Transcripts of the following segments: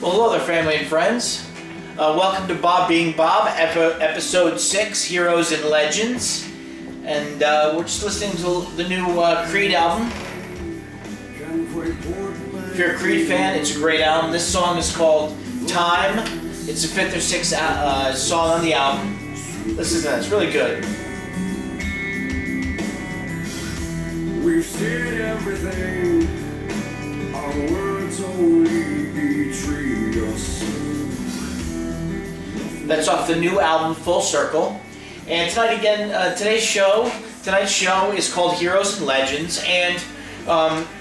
Well, hello there, family and friends. Welcome to Bob Being Bob, episode 6, Heroes and Legends. And we're just listening to the new Creed album. If you're a Creed fan, it's a great album. This song is called Time. It's the 5th or 6th song on the album. Listen to that, it's really good. We've seen everything, our words only betray us. That's off the new album, Full Circle. And tonight again, tonight's show is called Heroes and Legends. And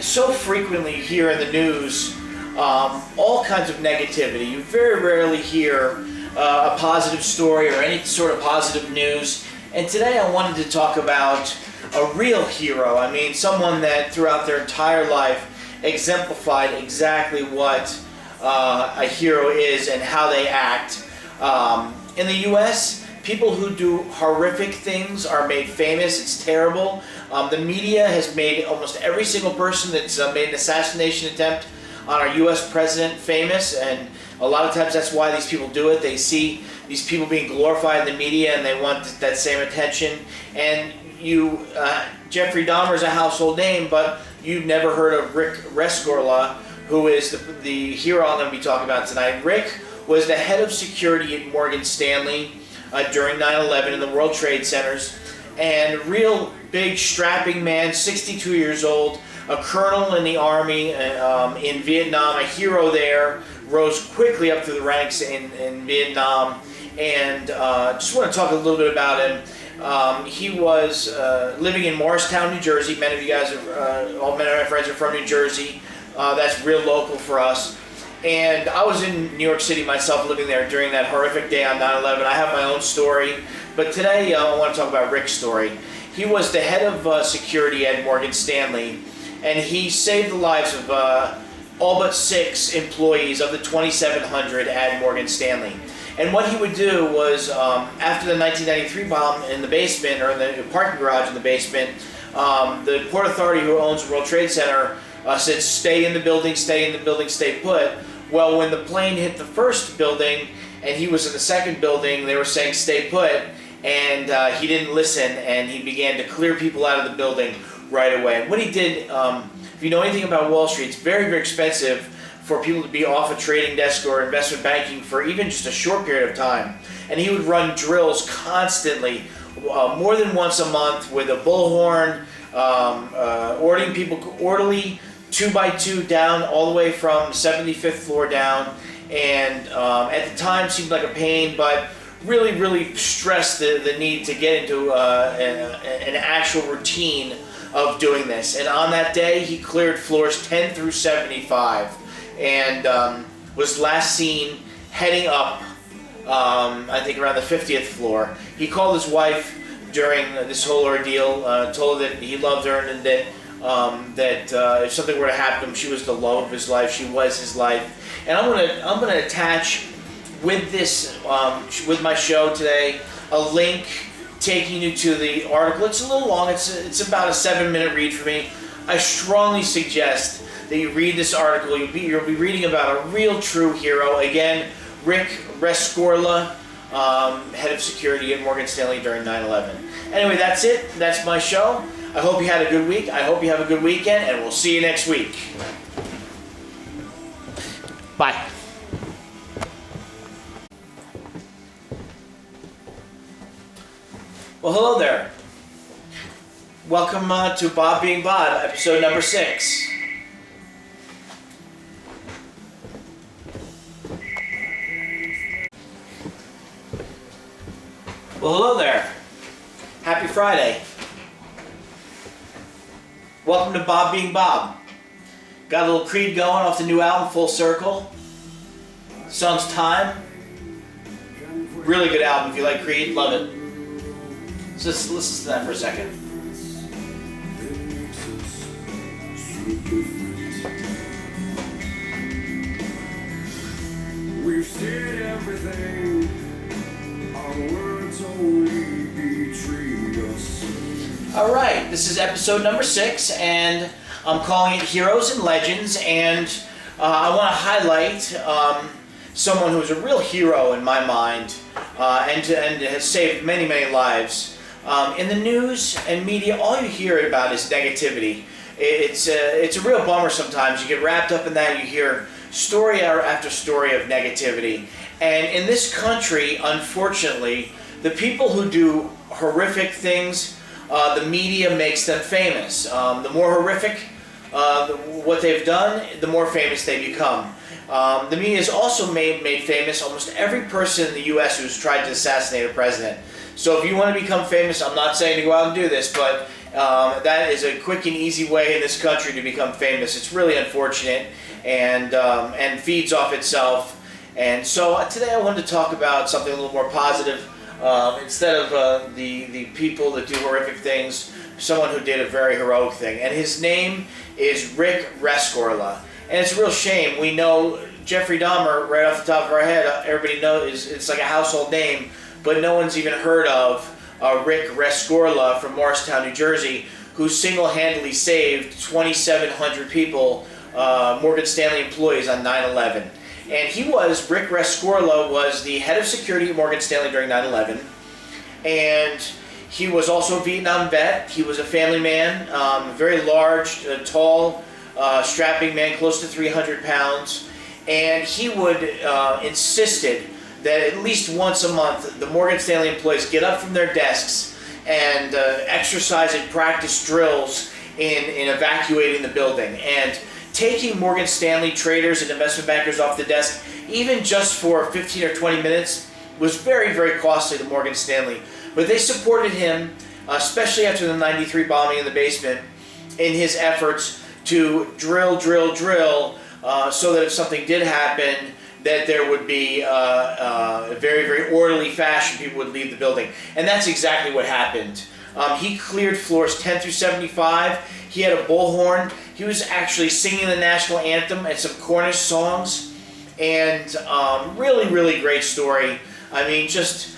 so frequently you hear in the news all kinds of negativity. You very rarely hear a positive story or any sort of positive news. And today I wanted to talk about a real hero. I mean, someone that throughout their entire life exemplified exactly what a hero is and how they act. In the U.S., people who do horrific things are made famous. It's terrible. The media has made almost every single person that's made an assassination attempt on our U.S. president famous, and a lot of times that's why these people do it. They see these people being glorified in the media and they want that same attention. And Jeffrey Dahmer is a household name, but you've never heard of Rick Rescorla, who is the hero I'm going to be talking about tonight. Rick was the head of security at Morgan Stanley during 9/11 in the World Trade Centers, and real big strapping man, 62 years old, a colonel in the army in Vietnam, a hero there, rose quickly up through the ranks in Vietnam, and just want to talk a little bit about him. He was living in Morristown, New Jersey. Many of you guys, all many of my friends are from New Jersey. That's real local for us. And I was in New York City myself, living there during that horrific day on 9/11. I have my own story, but today I want to talk about Rick's story. He was the head of security at Morgan Stanley, and he saved the lives of all but 6 employees of the 2,700 at Morgan Stanley. And what he would do was, after the 1993 bomb in the basement, or in the parking garage in the basement, the Port Authority, who owns the World Trade Center, said, stay in the building, stay put. Well, when the plane hit the first building and he was in the second building, they were saying stay put, and he didn't listen, and he began to clear people out of the building right away. And what he did, if you know anything about Wall Street, it's very, very expensive for people to be off a trading desk or investment banking for even just a short period of time. And he would run drills constantly, more than once a month, with a bullhorn, ordering people orderly 2 by 2 down all the way from 75th floor down, and at the time seemed like a pain, but really stressed the need to get into an actual routine of doing this. And on that day he cleared floors 10 through 75 and was last seen heading up, I think around the 50th floor. He called his wife during this whole ordeal, told her that he loved her and that if something were to happen to him, she was the love of his life. She was his life. And I'm gonna attach with this with my show today a link taking you to the article. It's a little long. It's about a 7-minute read for me. I strongly suggest that you read this article. You'll be reading about a real true hero. Again, Rick Rescorla, head of security at Morgan Stanley during 9/11. Anyway, that's it. That's my show. I hope you had a good week. I hope you have a good weekend, and we'll see you next week. Bye. Well, hello there. Welcome to Bob Being Bob, episode number 6. Well, hello there. Happy Friday. Welcome to Bob Being Bob. Got a little Creed going off the new album, Full Circle. Song's Time. Really good album. If you like Creed, love it. So let's listen to that for a second. We've seen everything, our words only betray us. All right, this is episode number 6, and I'm calling it Heroes and Legends, and I want to highlight someone who's a real hero in my mind, and has saved many, many lives. In the news and media, all you hear about is negativity. It's a real bummer sometimes. You get wrapped up in that. You hear story after story of negativity. And in this country, unfortunately, the people who do horrific things, the media makes them famous. The more horrific what they've done, the more famous they become. The media has also made famous almost every person in the U.S. who's tried to assassinate a president. So if you want to become famous, I'm not saying to go out and do this, but that is a quick and easy way in this country to become famous. It's really unfortunate and feeds off itself. And so today I wanted to talk about something a little more positive. Instead of the people that do horrific things, someone who did a very heroic thing. And his name is Rick Rescorla. And it's a real shame. We know Jeffrey Dahmer right off the top of our head. Everybody knows it's like a household name, but no one's even heard of Rick Rescorla from Morristown, New Jersey, who single-handedly saved 2,700 people, Morgan Stanley employees, on 9/11. And Rick Rescorla was the head of security at Morgan Stanley during 9/11. And he was also a Vietnam vet. He was a family man, very large, tall, strapping man, close to 300 pounds. And he would insisted that at least once a month, the Morgan Stanley employees get up from their desks and exercise and practice drills in evacuating the building. And taking Morgan Stanley traders and investment bankers off the desk, even just for 15 or 20 minutes, was very, very costly to Morgan Stanley. But they supported him, especially after the 93 bombing in the basement, in his efforts to drill, so that if something did happen, that there would be a very, very orderly fashion, people would leave the building. And that's exactly what happened. He cleared floors 10 through 75. He had a bullhorn. He was actually singing the national anthem and some Cornish songs. And really, really great story. I mean, just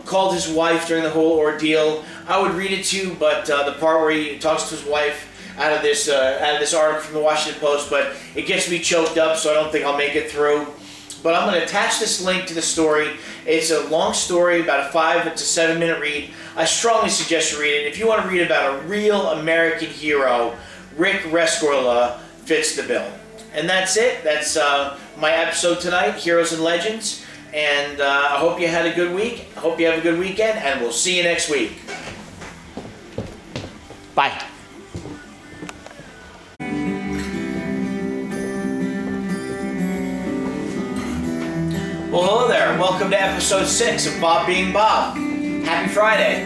called his wife during the whole ordeal. I would read it to you, but the part where he talks to his wife out of this article from the Washington Post, but it gets me choked up, so I don't think I'll make it through. But I'm going to attach this link to the story. It's a long story, about a 5 to 7 minute read. I strongly suggest you read it. If you want to read about a real American hero, Rick Rescorla fits the bill. And that's it. That's my episode tonight, Heroes and Legends. And I hope you had a good week. I hope you have a good weekend, and we'll see you next week. Bye. Well, hello there. Welcome to episode 6 of Bob Being Bob. Happy Friday.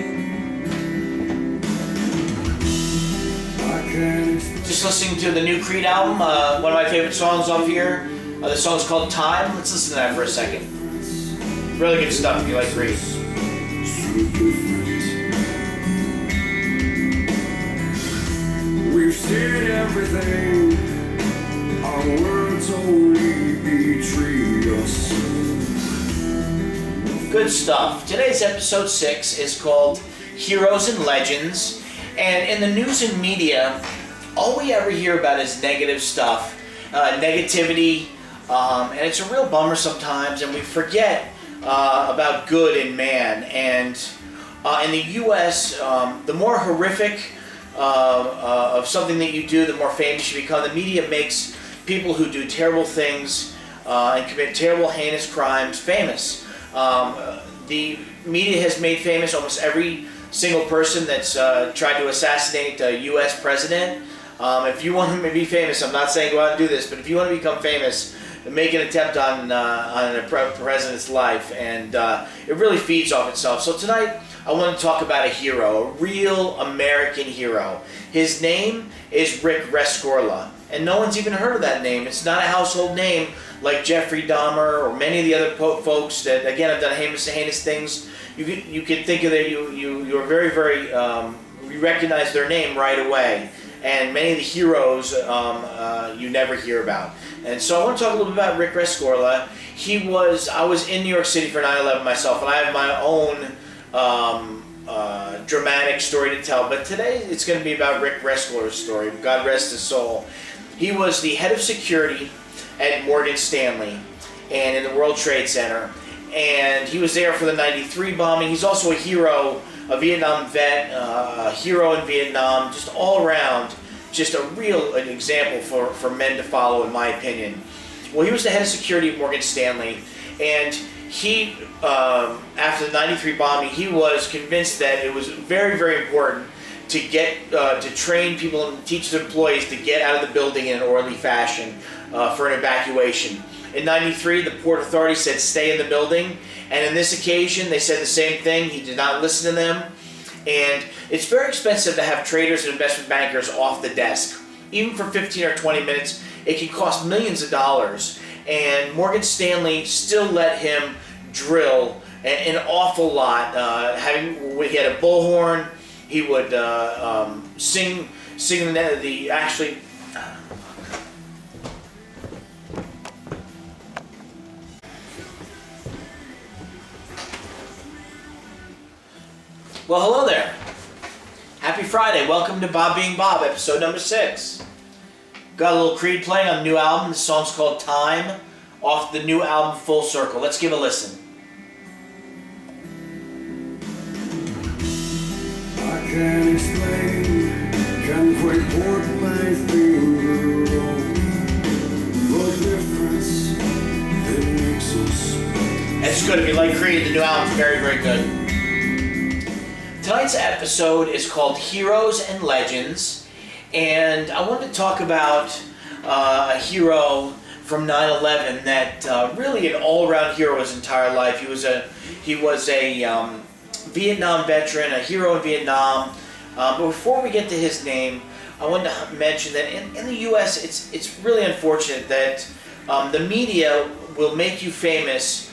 Just listening to the new Creed album, one of my favorite songs off here. The song's called Time. Let's listen to that for a second. Really good stuff if you like Creed. We've seen everything. Our words only betray us. Good stuff. Today's episode 6 is called Heroes and Legends. And in the news and media, all we ever hear about is negative stuff, negativity, and it's a real bummer sometimes, and we forget about good in man. And in the U.S., the more horrific of something that you do, the more famous you become. The media makes people who do terrible things and commit terrible, heinous crimes famous. The media has made famous almost every single person that's tried to assassinate a U.S. president. If you want to be famous, I'm not saying go out and do this, but if you want to become famous, make an attempt on a president's life, and it really feeds off itself. So tonight, I want to talk about a hero, a real American hero. His name is Rick Rescorla, and no one's even heard of that name. It's not a household name like Jeffrey Dahmer or many of the other folks that, again, have done heinous things. You can think of that. You are very, very. You recognize their name right away. And many of the heroes you never hear about. And so I want to talk a little bit about Rick Rescorla. I was in New York City for 9/11 myself, and I have my own dramatic story to tell. But today it's going to be about Rick Rescorla's story. God rest his soul. He was the head of security at Morgan Stanley and in the World Trade Center. And he was there for the 93 bombing. He's also a hero, a Vietnam vet, a hero in Vietnam, just all around, just an example for men to follow, in my opinion. Well, he was the head of security at Morgan Stanley, and he, after the 93 bombing, he was convinced that it was very, very important to get to train people and teach their employees to get out of the building in an orderly fashion for an evacuation. In 93, the Port Authority said stay in the building, and on this occasion they said the same thing. He did not listen to them, and it's very expensive to have traders and investment bankers off the desk. Even for 15 or 20 minutes, it can cost millions of dollars, and Morgan Stanley still let him drill an awful lot. He had a bullhorn. He would sing the actually. Well, hello there. Happy Friday. Welcome to Bob Being Bob, episode number 6. Got a little Creed playing on the new album. The song's called Time, off the new album Full Circle. Let's give a listen. I can't explain, can't quite put my finger on the difference that makes us. It's good. If you like Creed, the new album's very, very good. Tonight's episode is called Heroes and Legends, and I want to talk about a hero from 9/11 that really an all-around hero his entire life. He was a Vietnam veteran, a hero in Vietnam. But before we get to his name, I wanted to mention that in the U.S. it's really unfortunate that the media will make you famous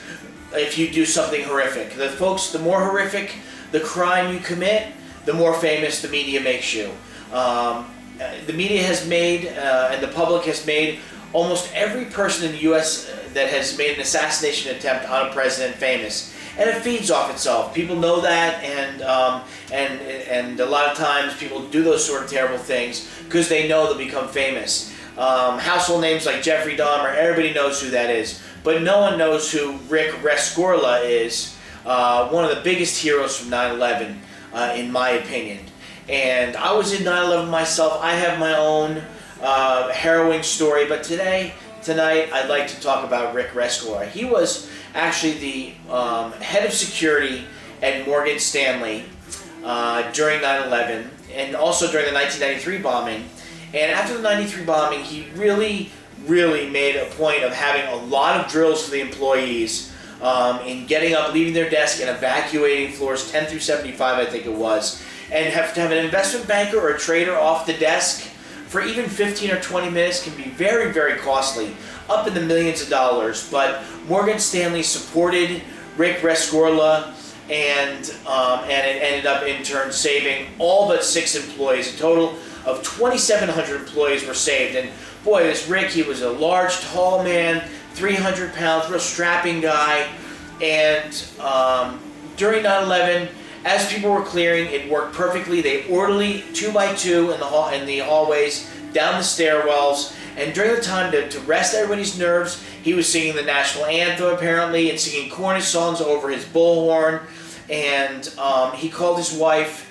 if you do something horrific. The more horrific the crime you commit, the more famous the media makes you. The media has made, and the public has made, almost every person in the U.S. that has made an assassination attempt on a president famous. And it feeds off itself. People know that, and a lot of times people do those sort of terrible things because they know they'll become famous. Household names like Jeffrey Dahmer, everybody knows who that is. But no one knows who Rick Rescorla is. One of the biggest heroes from 9/11, in my opinion. And I was in 9/11 myself. I have my own harrowing story, but tonight I'd like to talk about Rick Rescorla. He was actually the head of security at Morgan Stanley during 9/11 and also during the 1993 bombing. And after the 93 bombing, he really made a point of having a lot of drills for the employees in getting up, leaving their desk, and evacuating floors 10 through 75, I think it was. And have to have an investment banker or a trader off the desk for even 15 or 20 minutes can be very, very costly, up in the millions of dollars. But Morgan Stanley supported Rick Rescorla, and it ended up in turn saving all but 6 employees. A total of 2,700 employees were saved. And boy, this Rick, he was a large, tall man, 300 pounds, real strapping guy. And during 9/11, as people were clearing, it worked perfectly. They orderly 2 by 2 in the hallways, down the stairwells. And during the time to rest everybody's nerves, he was singing the national anthem apparently and singing Cornish songs over his bullhorn. And he called his wife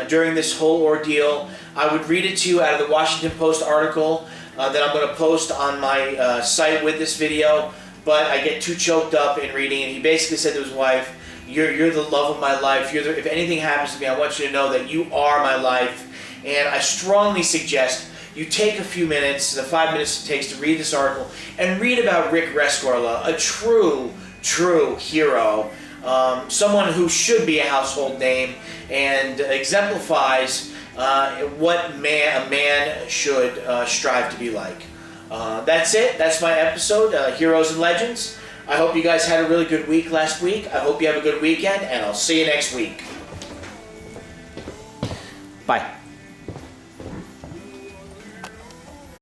during this whole ordeal. I would read it to you out of the Washington Post article that I'm going to post on my site with this video, but I get too choked up in reading it. He basically said to his wife, You're the love of my life. If anything happens to me, I want you to know that you are my life. And I strongly suggest you take a few minutes, the 5 minutes it takes to read this article, and read about Rick Rescorla, a true hero, someone who should be a household name and exemplifies what a man should strive to be like. That's it. That's my episode, Heroes and Legends. I hope you guys had a really good week last week. I hope you have a good weekend, and I'll see you next week. Bye.